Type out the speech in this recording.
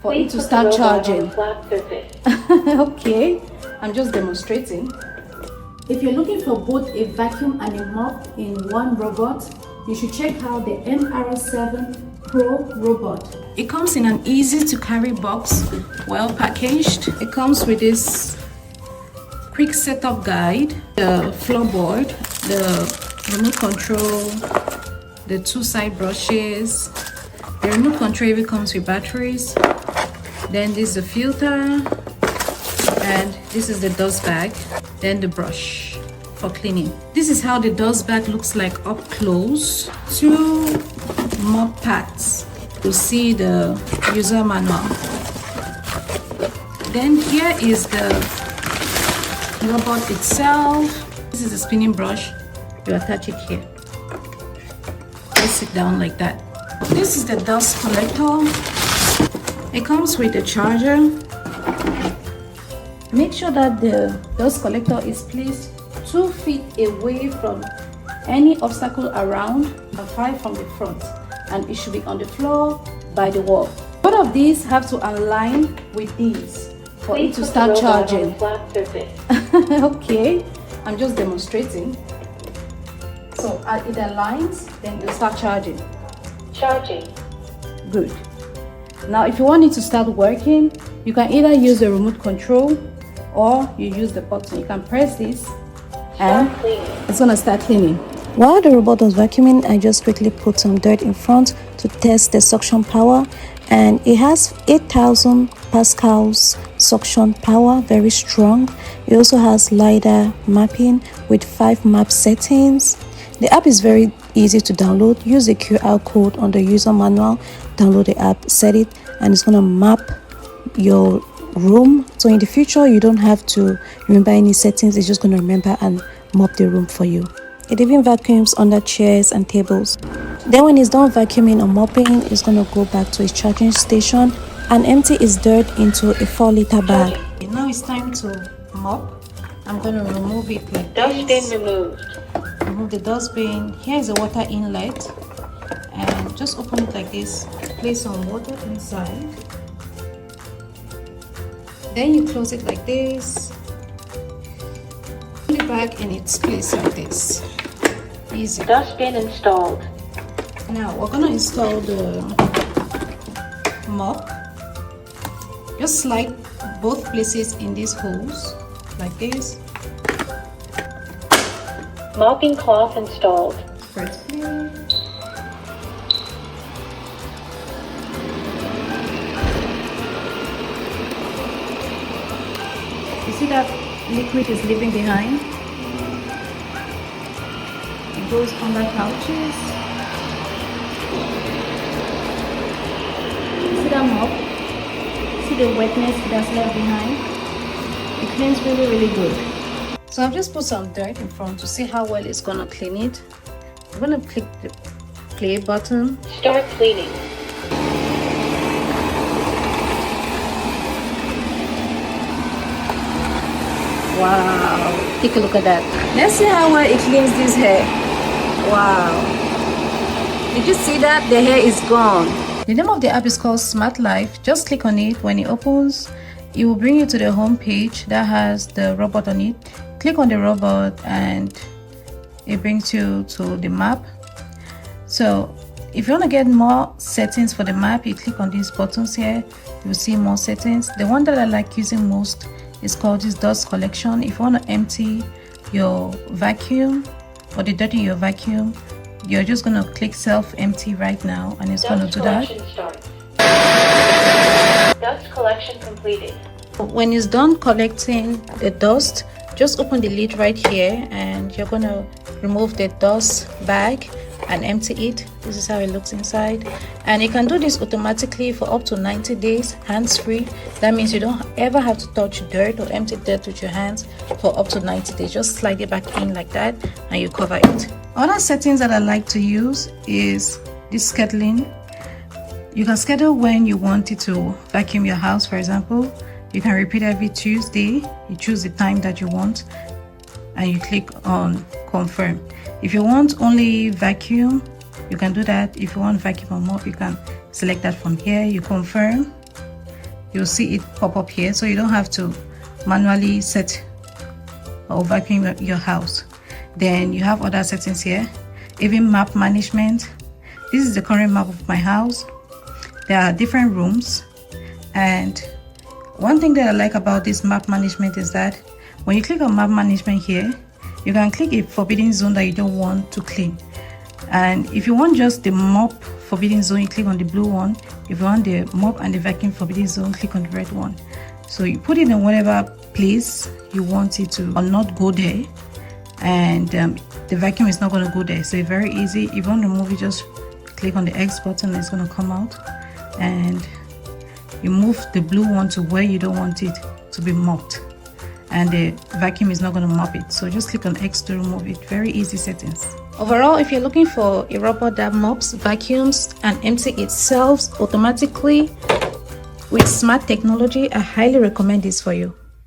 for it to start charging. Okay, I'm just demonstrating. If you're looking for both a vacuum and a mop in one robot, you should check out the MR7 Pro robot. It comes in an easy to carry box, well packaged. It comes with this quick setup guide, the floorboard, the remote control, the two side brushes. The remote control even comes with batteries. Then this is the filter, and this is the dust bag, then the brush for cleaning. This is how the dust bag looks like up close. Two mop pads. You see the user manual. Then here is the robot itself. This is a spinning brush. You attach it here. Just sit down like that. This is the dust collector. It comes with a charger. Make sure that the dust collector is placed 2 feet away from any obstacle around and 5 from the front, and it should be on the floor by the wall. Both of these have to align with these for it to start charging. Okay, I'm just demonstrating. So as it aligns, then it will start charging. Good. Now if you want it to start working, you can either use the remote control or you use the button. You can press this and it's gonna start cleaning. While the robot was vacuuming, I just quickly put some dirt in front to test the suction power, and it has 8,000 pascals suction power, very strong. It also has LiDAR mapping with 5 map settings. The app is very easy to download. Use the QR code on the user manual, download the app, set it, and it's gonna map your room. So in the future, you don't have to remember any settings. It's just gonna remember and mop the room for you. It even vacuums under chairs and tables. Then when it's done vacuuming or mopping, it's gonna go back to its charging station and empty its dirt into a 4-liter bag. Now it's time to mop. I'm gonna remove it like this. Dustbin removed. Remove the dustbin. Here is a water inlet, and just open it like this. Place some water inside. Then you close it like this. Put it back in its place like this. Easy. Dustbin installed. Now we're gonna install the mop. Just slide both places in these holes like this. Mopping cloth installed. First play. You see that liquid is leaving behind? It goes under couches. See that mop? See the wetness that's left behind? It cleans really, really good. So I've just put some dirt in front to see how well it's gonna clean it. I'm gonna click the play button. Start cleaning. Wow, take a look at that. Let's see how well it cleans this hair. Wow. Did you see that? The hair is gone. The name of the app is called Smart Life. Just click on it. When it opens, it will bring you to the home page that has the robot on it. Click on the robot and it brings you to the map. So if you want to get more settings for the map, you click on these buttons here. You'll see more settings. The one that I like using most is called this dust collection. If you want to empty your vacuum or the dirt in your vacuum, you're just going to click self empty right now, and it's going to do that. Dust collection completed. When it's done collecting the dust, just open the lid right here and you're going to remove the dust bag and empty it. This is how it looks inside, and you can do this automatically for up to 90 days hands-free. That means you don't ever have to touch dirt or empty dirt with your hands for up to 90 days. Just slide it back in like that and you cover it. Other settings that I like to use is this scheduling. You can schedule when you want it to vacuum your house. For example, you can repeat every Tuesday. You choose the time that you want and you click on confirm. If you want only vacuum, you can do that. If you want vacuum or mop, you can select that from here. You confirm you'll see it pop up here, so you don't have to manually set or vacuum your house. Then you have other settings here, even map management. This is the current map of my house. There are different rooms, and one thing that I like about this map management is that when you click on map management here, you can click a forbidden zone that you don't want to clean. And if you want just the mop forbidden zone, you click on the blue one. If you want the mop and the vacuum forbidden zone, click on the red one. So you put it in whatever place you want it to or not go there, and the vacuum is not going to go there. So it's very easy. If you want to remove it, just click on the X button, it's going to come out, and you move the blue one to where you don't want it to be mopped, and the vacuum is not going to mop it. So just click on X to remove it. Very easy settings. Overall, if you're looking for a robot that mops, vacuums, and empties itself automatically with smart technology, I highly recommend this for you.